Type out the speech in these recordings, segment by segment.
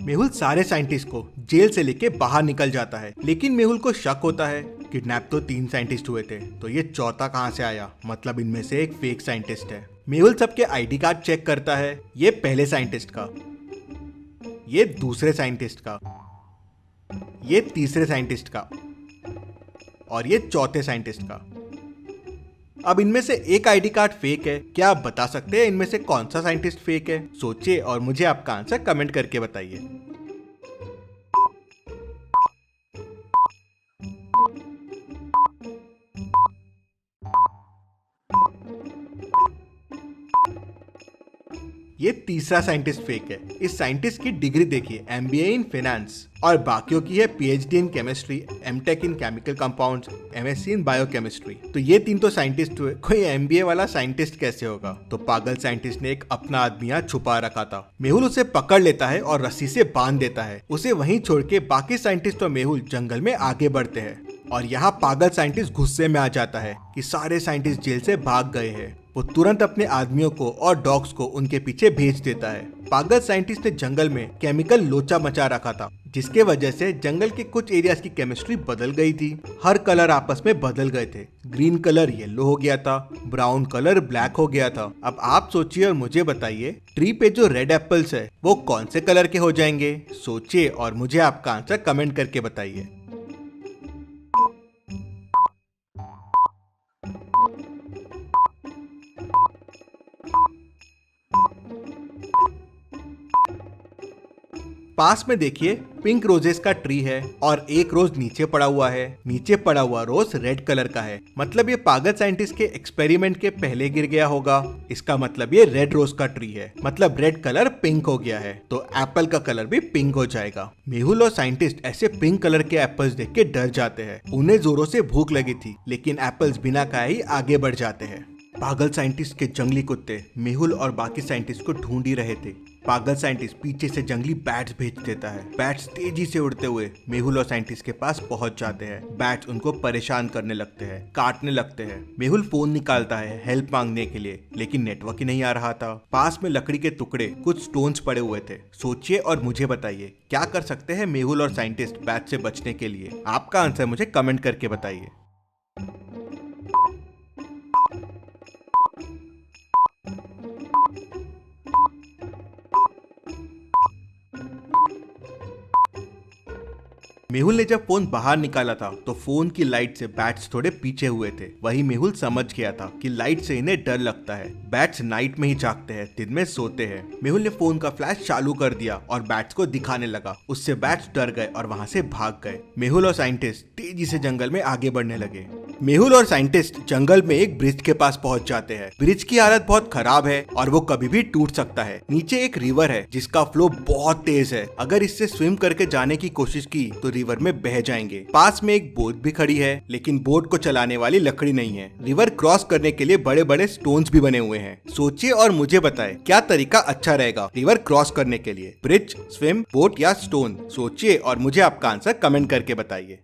मेहुल सारे साइंटिस्ट को जेल से लेके बाहर निकल जाता है, लेकिन मेहुल को शक होता है किडनैप तो 3 साइंटिस्ट हुए थे, तो ये चौथा कहाँ से आया, मतलब इनमें से एक फेक साइंटिस्ट है। मेहुल सबके आईडी कार्ड चेक करता है, ये पहले साइंटिस्ट का, ये दूसरे साइंटिस्ट का, ये तीसरे साइंटिस्ट का और ये चौथे साइंटिस्ट का। अब इनमें से एक आईडी कार्ड फेक है। क्या आप बता सकते हैं इनमें से कौन सा साइंटिस्ट फेक है? सोचिए और मुझे आपका आंसर कमेंट करके बताइए। ये तीसरा साइंटिस्ट फेक है। इस साइंटिस्ट की डिग्री देखिए, MBA इन फाइनेंस, और बाकियों की है PhD in chemistry, MTech in chemical compounds, MSc in biochemistry. तो ये 3 तो साइंटिस्ट हुए, कोई MBA वाला साइंटिस्ट कैसे होगा? तो पागल साइंटिस्ट ने एक अपना आदमी यहाँ छुपा रखा था। मेहुल उसे पकड़ लेता है और रस्सी से बांध देता है। उसे वहीं छोड़ के बाकी साइंटिस्ट और मेहुल जंगल में आगे बढ़ते हैं और यहाँ पागल साइंटिस्ट गुस्से में आ जाता है कि सारे साइंटिस्ट जेल से भाग गए हैं। वो तुरंत अपने आदमियों को और डॉग्स को उनके पीछे भेज देता है। पागल साइंटिस्ट ने जंगल में केमिकल लोचा मचा रखा था, जिसके वजह से जंगल के कुछ एरियाज की केमिस्ट्री बदल गई थी। हर कलर आपस में बदल गए थे। ग्रीन कलर येलो हो गया था, ब्राउन कलर ब्लैक हो गया था। अब आप सोचिए और मुझे बताइए, ट्री पे जो रेड एप्पल्स है वो कौन से कलर के हो जाएंगे? सोचिए और मुझे आपका आंसर कमेंट करके बताइए। पास में देखिए, पिंक रोजेस का ट्री है और एक रोज नीचे पड़ा हुआ है। नीचे पड़ा हुआ रोज रेड कलर का है, मतलब ये पागल साइंटिस्ट के एक्सपेरिमेंट के पहले गिर गया होगा। इसका मतलब ये रेड रोज का ट्री है, मतलब रेड कलर पिंक हो गया है, तो एप्पल का कलर भी पिंक हो जाएगा। मेहुल और साइंटिस्ट ऐसे पिंक कलर के एप्पल्स देख के डर जाते हैं। उन्हें जोरों से भूख लगी थी, लेकिन एप्पल्स बिना खाए ही आगे बढ़ जाते हैं। पागल साइंटिस्ट के जंगली कुत्ते मेहुल और बाकी साइंटिस्ट को ढूंढ ही रहे थे। पागल साइंटिस्ट पीछे से जंगली बैट्स भेज देता है। बैट्स तेजी से उड़ते हुए मेहुल और साइंटिस्ट के पास पहुंच जाते हैं। बैट्स उनको परेशान करने लगते हैं, काटने लगते हैं। मेहुल फोन निकालता है हेल्प मांगने के लिए, लेकिन नेटवर्क ही नहीं आ रहा था। पास में लकड़ी के टुकड़े, कुछ स्टोन्स पड़े हुए थे। सोचिए और मुझे बताइए, क्या कर सकते हैं मेहुल और साइंटिस्ट बैट से बचने के लिए? आपका आंसर मुझे कमेंट करके बताइए। मेहुल ने जब फोन बाहर निकाला था तो फोन की लाइट से बैट्स थोड़े पीछे हुए थे। वही मेहुल समझ गया था कि लाइट से इन्हें डर लगता है। बैट्स नाइट में ही जागते हैं, दिन में सोते हैं। मेहुल ने फोन का फ्लैश चालू कर दिया और बैट्स को दिखाने लगा। उससे बैट्स डर गए और वहाँ से भाग गए। मेहुल और साइंटिस्ट तेजी से जंगल में आगे बढ़ने लगे। मेहुल और साइंटिस्ट जंगल में एक ब्रिज के पास पहुंच जाते हैं। ब्रिज की हालत बहुत खराब है और वो कभी भी टूट सकता है। नीचे एक रिवर है जिसका फ्लो बहुत तेज है। अगर इससे स्विम करके जाने की कोशिश की तो रिवर में बह जाएंगे। पास में एक बोट भी खड़ी है, लेकिन बोट को चलाने वाली लकड़ी नहीं है। रिवर क्रॉस करने के लिए बड़े बड़े स्टोन्स भी बने हुए हैं। सोचिए और मुझे बताएं, क्या तरीका अच्छा रहेगा रिवर क्रॉस करने के लिए? ब्रिज, स्विम, बोट या स्टोन? सोचिए और मुझे आपका आंसर कमेंट करके बताइए।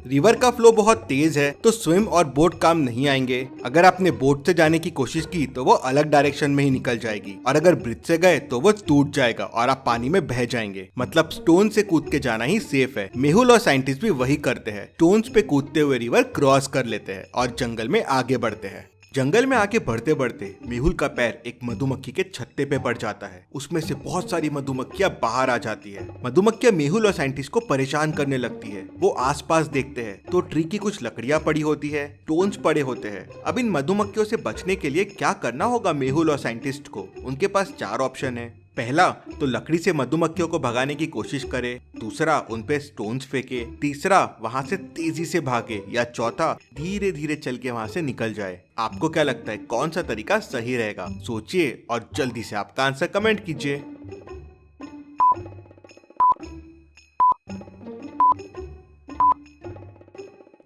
रिवर का फ्लो बहुत तेज है तो स्विम और बोट काम नहीं आएंगे। अगर आपने बोट से जाने की कोशिश की तो वो अलग डायरेक्शन में ही निकल जाएगी, और अगर ब्रिज से गए तो वो टूट जाएगा और आप पानी में बह जाएंगे। मतलब स्टोन से कूद के जाना ही सेफ है। मेहुल और साइंटिस्ट भी वही करते हैं। स्टोन्स पे कूदते हुए रिवर क्रॉस कर लेते हैं और जंगल में आगे बढ़ते हैं। जंगल में आगे बढ़ते बढ़ते मेहुल का पैर एक मधुमक्खी के छत्ते पे पड़ जाता है। उसमें से बहुत सारी मधुमक्खियां बाहर आ जाती है। मधुमक्खियां मेहुल और साइंटिस्ट को परेशान करने लगती है। वो आसपास देखते हैं तो ट्री की कुछ लकड़ियां पड़ी होती है, स्टोन्स पड़े होते हैं। अब इन मधुमक्खियों से बचने के लिए क्या करना होगा मेहुल और साइंटिस्ट को? उनके पास 4 ऑप्शन है। पहला तो लकड़ी से मधुमक्खियों को भगाने की कोशिश करे, दूसरा उन पे स्टोन्स फेंके, तीसरा वहां से तेजी से भागे, या चौथा धीरे धीरे चल के वहां से निकल जाए। आपको क्या लगता है कौन सा तरीका सही रहेगा? सोचिए और जल्दी से आपका आंसर कमेंट कीजिए।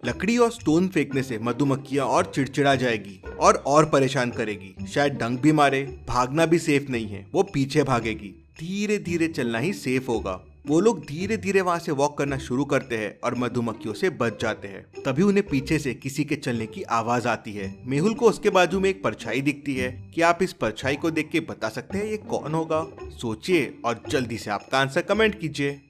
लकड़ी और स्टोन फेंकने से मधुमक्खियां और चिड़चिड़ा जाएगी और परेशान करेगी। शायद डंक भी मारे। भागना भी सेफ नहीं है, वो पीछे भागेगी। धीरे धीरे चलना ही सेफ होगा। वो लोग धीरे धीरे वहाँ से वॉक करना शुरू करते हैं और मधुमक्खियों से बच जाते हैं। तभी उन्हें पीछे से किसी के चलने की आवाज आती है। मेहुल को उसके बाजू में एक परछाई दिखती है। क्या आप इस परछाई को देख के बता सकते हैं ये कौन होगा? सोचिए और जल्दी से आपका आंसर कमेंट कीजिए।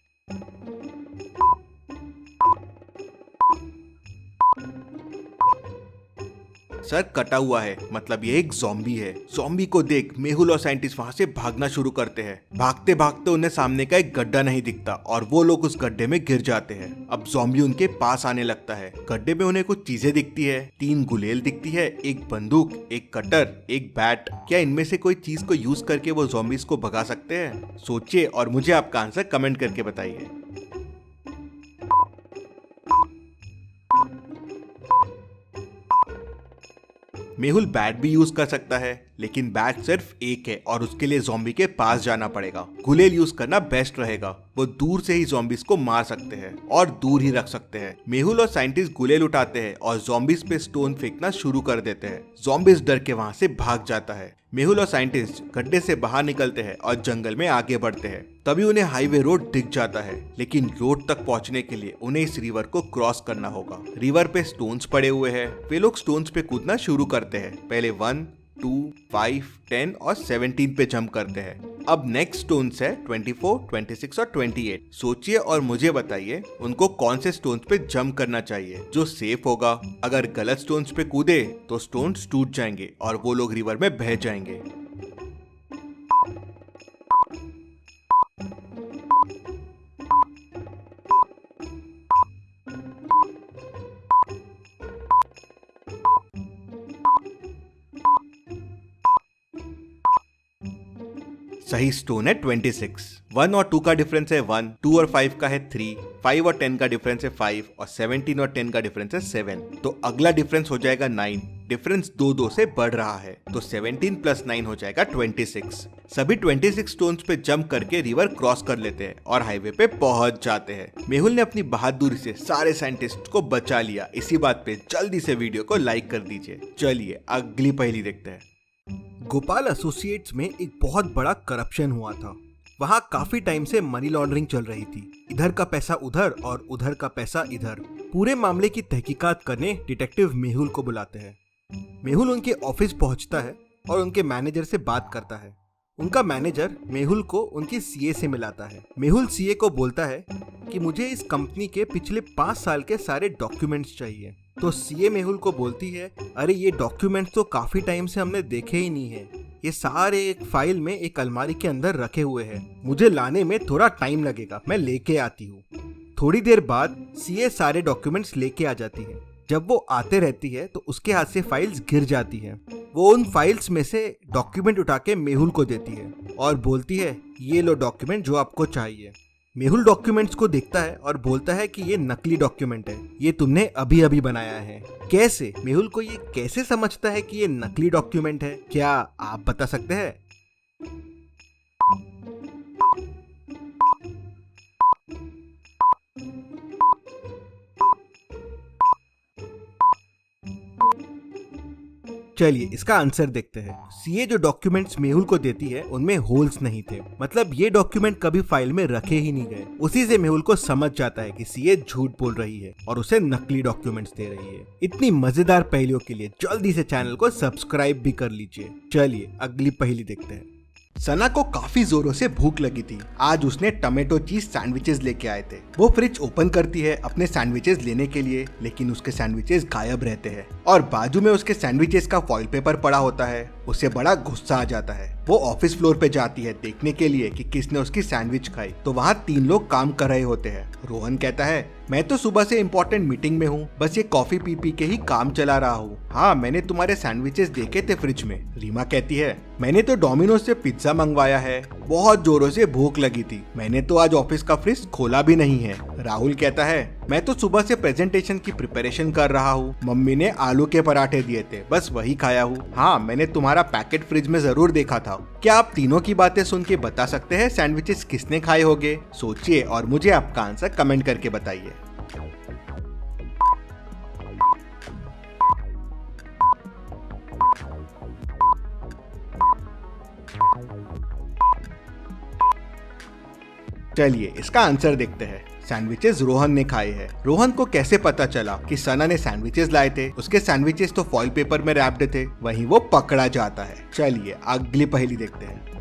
सर कटा हुआ है, मतलब ये एक ज़ॉम्बी है। ज़ॉम्बी को देख मेहुल और साइंटिस्ट वहाँ से भागना शुरू करते हैं। भागते भागते उन्हें सामने का एक गड्ढा नहीं दिखता और वो लोग उस गड्ढे में गिर जाते हैं। अब ज़ॉम्बी उनके पास आने लगता है। गड्ढे में उन्हें कुछ चीजें दिखती है। 3 गुलेल दिखती है, एक बंदूक, एक कटर, एक बैट। क्या इनमें से कोई चीज को यूज करके वो ज़ॉम्बीज को भगा सकते हैं? सोचिए और मुझे आपका आंसर कमेंट करके बताइए। मेहुल बैट भी यूज कर सकता है, लेकिन बैट सिर्फ एक है और उसके लिए ज़ॉम्बी के पास जाना पड़ेगा। गुलेल यूज करना बेस्ट रहेगा। वो दूर से ही ज़ॉम्बीज को मार सकते हैं और दूर ही रख सकते हैं। मेहुल और साइंटिस्ट गुलेल उठाते हैं और ज़ॉम्बीज पे स्टोन फेंकना शुरू कर देते हैं। ज़ॉम्बीज डर के वहाँ से भाग जाता है। मेहुल और साइंटिस्ट गड्ढे से बाहर निकलते हैं और जंगल में आगे बढ़ते हैं। तभी उन्हें हाईवे रोड दिख जाता है, लेकिन रोड तक पहुंचने के लिए उन्हें इस रिवर को क्रॉस करना होगा। रिवर पे स्टोन्स पड़े हुए हैं। वे लोग स्टोन्स पे कूदना शुरू करते हैं। पहले 1, 2, 5, 10 और 17 पे जंप करते हैं। अब नेक्स्ट स्टोन्स है 24, 26 और 28। सोचिए और मुझे बताइए उनको कौन से स्टोन्स पे जंप करना चाहिए जो सेफ होगा। अगर गलत स्टोन्स पे कूदे तो स्टोन्स टूट जाएंगे और वो लोग रिवर में बह जाएंगे। सही स्टोन है 26। 1 और 2 का डिफरेंस है 1, 2 और 5 का है 3, 5 और 10 का डिफरेंस है 5 और 17 और 10 का डिफरेंस है 7। तो अगला डिफरेंस हो जाएगा 9। डिफरेंस 2 से बढ़ रहा है, तो 17 प्लस 9 हो जाएगा 26। सभी 26 स्टोन्स पे जंप करके रिवर क्रॉस कर लेते हैं और हाईवे पे पहुंच जाते हैं। मेहुल ने अपनी बहादुरी से सारे साइंटिस्ट को बचा लिया। इसी बात पे जल्दी से वीडियो को लाइक कर दीजिए। चलिए अगली पहेली देखते हैं। गोपाल एसोसिएट्स में एक बहुत बड़ा करप्शन हुआ था। वहाँ काफी टाइम से मनी लॉन्ड्रिंग चल रही थी। इधर का पैसा उधर और उधर का पैसा इधर। पूरे मामले की तहकीकात करने डिटेक्टिव मेहुल को बुलाते हैं। मेहुल उनके ऑफिस पहुंचता है और उनके मैनेजर से बात करता है। उनका मैनेजर मेहुल को उनकी सीए से मिलाता है। मेहुल सीए को बोलता है कि मुझे इस कंपनी के पिछले 5 साल के सारे डॉक्यूमेंट्स चाहिए। तो सीए मेहुल को बोलती है, अरे ये डॉक्यूमेंट्स तो काफी टाइम से हमने देखे ही नहीं है। ये सारे एक फाइल में एक अलमारी के अंदर रखे हुए हैं। मुझे लाने में थोड़ा टाइम लगेगा, मैं लेके आती हूँ। थोड़ी देर बाद सीए सारे डॉक्यूमेंट्स लेके आ जाती है। जब वो आते रहती है तो उसके हाथ से फाइल्स गिर जाती है। वो उन फाइल्स में से डॉक्यूमेंट उठा के मेहुल को देती है और बोलती है, ये लो डॉक्यूमेंट जो आपको चाहिए। मेहुल डॉक्यूमेंट्स को देखता है और बोलता है कि ये नकली डॉक्यूमेंट है, ये तुमने अभी अभी बनाया है। कैसे? मेहुल को ये कैसे समझता है कि ये नकली डॉक्यूमेंट है? क्या आप बता सकते हैं? चलिए इसका आंसर देखते हैं। सीए जो डॉक्यूमेंट्स मेहुल को देती है उनमें होल्स नहीं थे, मतलब ये डॉक्यूमेंट कभी फाइल में रखे ही नहीं गए। उसी से मेहुल को समझ जाता है कि सीए झूठ बोल रही है और उसे नकली डॉक्यूमेंट्स दे रही है। इतनी मजेदार पहेलियों के लिए जल्दी से चैनल को सब्सक्राइब भी कर लीजिए। चलिए अगली पहेली देखते हैं। सना को काफी जोरों से भूख लगी थी। आज उसने टमेटो चीज सैंडविचेस लेके आए थे। वो फ्रिज ओपन करती है अपने सैंडविचेस लेने के लिए, लेकिन उसके सैंडविचेस गायब रहते हैं और बाजू में उसके सैंडविचेस का फॉइल पेपर पड़ा होता है। उसे बड़ा गुस्सा आ जाता है। वो ऑफिस फ्लोर पे जाती है देखने के लिए कि किसने उसकी सैंडविच खाई। तो वहाँ 3 लोग काम कर रहे होते हैं। रोहन कहता है, मैं तो सुबह से इम्पोर्टेंट मीटिंग में हूँ, बस ये कॉफी पी पी के ही काम चला रहा हूँ। हाँ, मैंने तुम्हारे सैंडविचेस देखे थे फ्रिज में। रीमा कहती है, मैंने तो डोमिनोज से पिज्जा मंगवाया है, बहुत जोरों से भूख लगी थी। मैंने तो आज ऑफिस का फ्रिज खोला भी नहीं है। राहुल कहता है, मैं तो सुबह से प्रेजेंटेशन की प्रिपरेशन कर रहा हूँ। मम्मी ने आलू के पराठे दिए थे, बस वही खाया हूँ। हाँ, मैंने तुम्हारा पैकेट फ्रिज में जरूर देखा था। क्या आप तीनों की बातें सुन के बता सकते हैं सैंडविचेस किसने खाए होंगे? सोचिए और मुझे आपका आंसर कमेंट करके बताइए। चलिए इसका आंसर देखते हैं। सैंडविचेस रोहन ने खाए हैं। रोहन को कैसे पता चला कि सना ने सैंडविचेस लाए थे? उसके सैंडविचेस तो फॉइल पेपर में रैप्ड थे, वहीं वो पकड़ा जाता है। चलिए अगली पहेली देखते हैं।